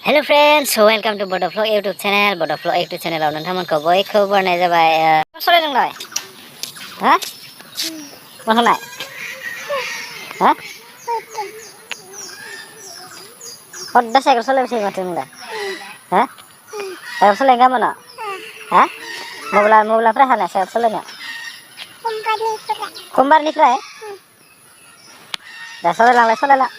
Hello friends welcome to बड'फ्लग YouTube channel बड'फ्लग YouTube चैनलाव नोंथांमोनखौ बयखौबो बरायनाय जाबाय सलाय नोंलाय हा मा खालाय हा हद्दा साइकेल सलायबाय थायो माथो नोंलाय हा साइकेल सलायनो गामोना हा मबेलानिफ्राय हानाय साइकेल सलायनो समबारनिफ्राय दा सलायलांलाय सलायलां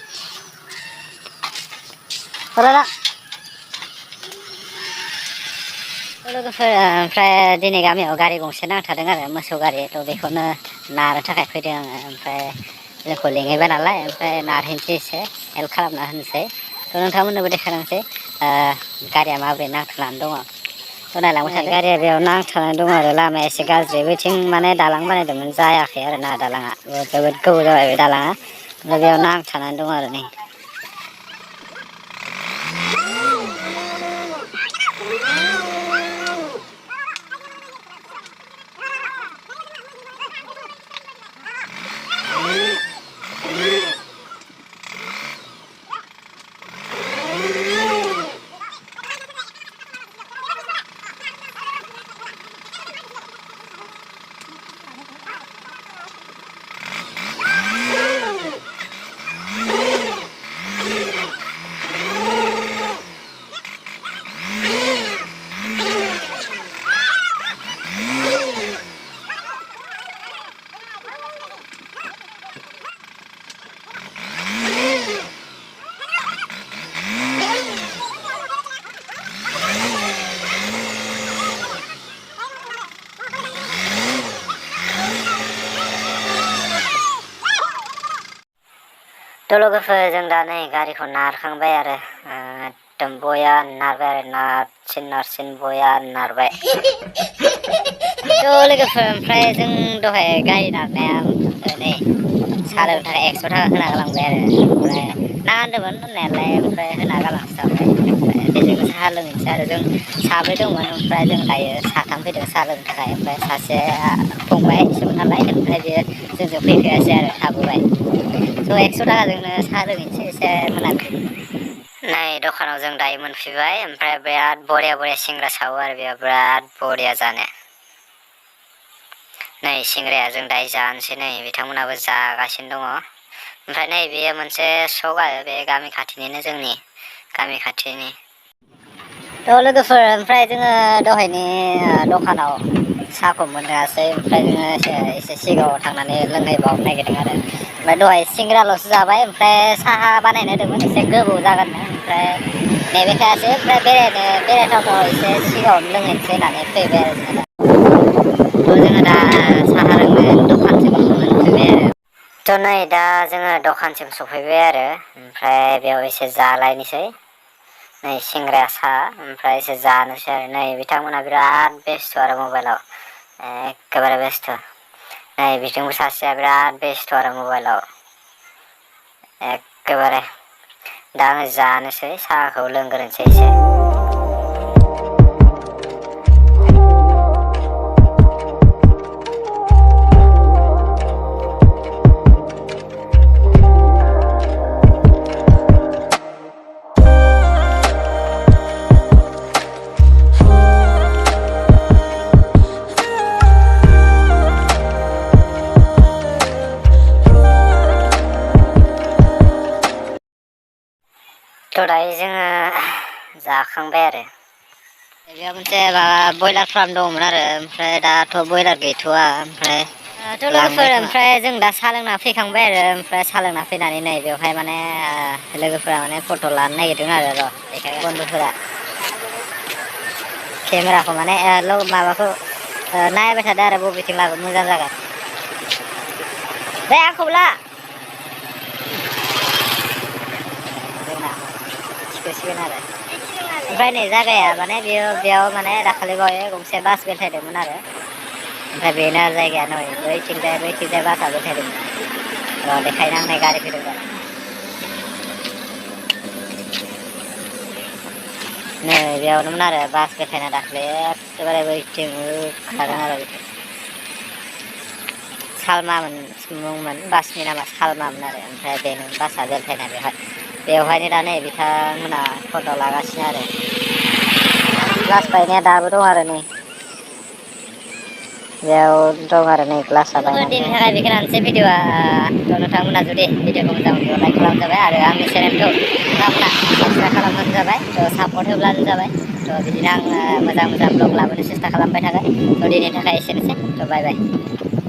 लोगोफोर ओमफ्राय दिनै गामियाव गारि गंसे नांथारदों आरो मोसौ गारि थ' बेखौनो नारनो थाखाय फैदों आङो ओमफ्राय जोंखौ लिंहैबाय नालाय ओमफ्राय नारहैनोसै एसे हेल्प खालामना होनोसै थ' नोंथांमोननोबो देखायलांसै गारिया माबोरै नांथानानै दङ थ' नायलांबाय थादो गारिया बेयाव नांथानानै दङ आरो लामाया एसे गाज्रि बैथिं माने दालां बानायदोंमोन जायाखै आरो ना दालाङा जोबोद गोबाव जाबाय बे दालाङा ओमफ्राय बेयाव नांथानानै दङ आरो नै थ' लोगोफोर जों दा नै गारिखौ नारखांबाय आरो एकदम बया नारबाय आरो नारसिन बया नारबाय थ' लोगोफोर ओमफ्राय जों दहाय गारि नारनाया नै साहा लोंनो थाखाय 100 थाखा होना गालांबाय आरो ओमफ्राय नाङा होनदोंमोन होननायालाय ओमफ्राय होना गालांस्राबाय ओमफ्राय बेजोंनो साहा लोंहैनोसै आरो जों साब्रै दंमोन ओमफ्राय जों दायो साथाम फैदों साहा लोंनो थाखाय ओमफ्राय सासेया फंबायसोमोन नालाय ओमफ्राय बेयो जोंजों फैफायासै आरो थाबोबाय थ' 100 थाखाजोंनो साहा लोंहैनोसै एसे मोनाबिलिनि नै दखानाव जों दायो मोनफैबाय ओमफ्राय बिराद बरिया सिंग्रा सावो आरो बेयाव बिराद बरिया जानो नै सिंग्राया जों दायो जानोसै नै बिथांमोनाबो जागासिनो दङ ओमफ्राय नै बेयो मोनसे सक आरो बे गामि खाथिनिनो जोंनि गामि खाथिनि थ' लोगोफोर ओमफ्राय जोङो दहायनि दखानाव साहाखौ मोनलोङासै ओमफ्राय जोङो एसे सिगाङाव थांनानै लोंहैबावनो नागिरदों आरो ओमफ्राय दहाय सिंग्राल'सो जाबाय ओमफ्राय साहा बानायनो होदोंमोन एसे गोबाव जागोननो ओमफ्राय नेबायथायासै ओमफ्राय बेरायथावथाव एसे सिगाङावनो लोंहैनोसै होननानै फैबाय आरो जोङो दा साहा लोंनो दखानसिम मोनफैबाय आरो थ' नै दा जोङो दखानसिम सफैबाय आरो ओमफ्राय बेयाव एसे जालायनोसै नै सिंग्राया साहा ओमफ्राय एसे जानोसै आरो नै बिथांमोनहा बिराद बेस्थ' आरो मबाइलाव एखेबारे बेस्थ' नै बिथिंबो सासेया बिराद बेस्थ' आरो मबाइलाव एखेबारे दा आङो जानोसै साहाखौ लोंग्रोनोसै एसे थ' दायो जोङो जाखांबाय आरो बेयाव मोनसे बयलार फार्म दंमोन आरो ओमफ्राय दाथ' बयलार गैथ'वा ओमफ्राय लोगोफोर ओमफ्राय जों दा साहा लोंना फैखांबाय आरो ओमफ्राय साहा लोंना फैनानै नै बेवहाय माने लोगोफोरा माने फट' लानो नागिरदों आरो र' बेखायनो बन्धुफोरा केमेराखौ माने माबाखौ नायबाय थादों आरो बबेथिं लाबो मोजां जागोन दे आंखौबो ला जोंना थिखोसिगोन आरो ओमफ्राय नै जायगाया माने बेयाव माने दाखालि बावै गंसे बास बेलथायदोंमोन आरो ओमफ्राय बेनो आरो जायगाया नै बैथिंजाय बासआ बेलथायदोंमोन र' देखायनो आं नै गारि फैदों र' नै बेयावनोमोन आरो बास बेलथायना दाख्लै एखेबारे बैथिं खारदों आरो सालमामोन मुंमोन बासनि नामा सालमामोन आरो ओमफ्राय बेनो बासआ बेलथायना बेवहाय बेवहायनो दा नै बिथांमोना फट' लागासिनो आरो ग्लास बायनाया दाबो दं आरो नै बेयाव दं आरो नै ग्लासा बायनानै दं। थाखाय बेखिनियानोसै भिडिअ'आ नोंथांमोना जुदि भिडिअ'खौ मोजां मोनोब्ला लाइक खालामबानो जाबाय आरो आंनि चेनेलखौ नोंथांमोना साबसक्राइब खालामबानो जाबाय थ' सापर्ट होब्लानो जाबाय थ' बिदिनो आं मोजां मोजां ब्लग लाबोनो सेस्था खालामबाय थागोन थ' दिनैनि थाखाय एसेनोसै थ' बाय बाय।